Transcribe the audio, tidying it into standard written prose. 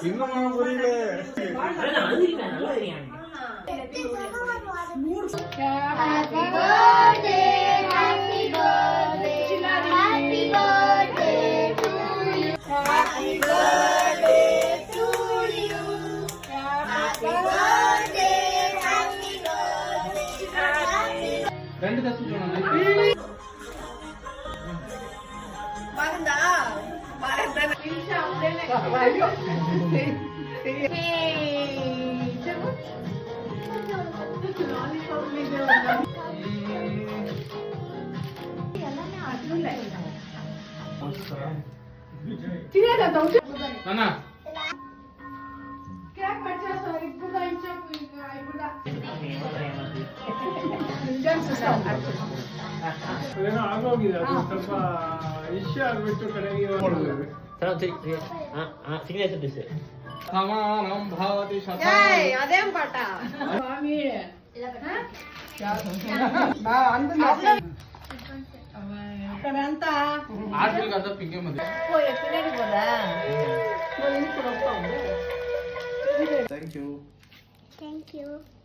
இன்னுமா புரியல Happy birthday, happy birthday, happy birthday to you. Happy birthday to you. Happy birthday, happy birthday. ரெண்டு தப்பு சொன்னாங்க மறந்தா மறந்தா நிமிஷம் அப்படியே అన్నా ಆಗೋಗಿದೆ ಅದು ಸ್ವಲ್ಪ ಇಶ್ಯೂ ಆಗ್ಬಿಟ್ಟು ಕಡೆಗೆ ಸಮಾನಂ ಭವತಿ ಶತಂ ಅದೇಂ ಪಾಠ ಸ್ವಾಮಿ ಅಂತ ಆಡ್ಲಿಕ್ಕೆ ಅದ ಪಿಂಗೆ ಮದ್ವೆ ಥ್ಯಾಂಕ್ ಯು Thank you.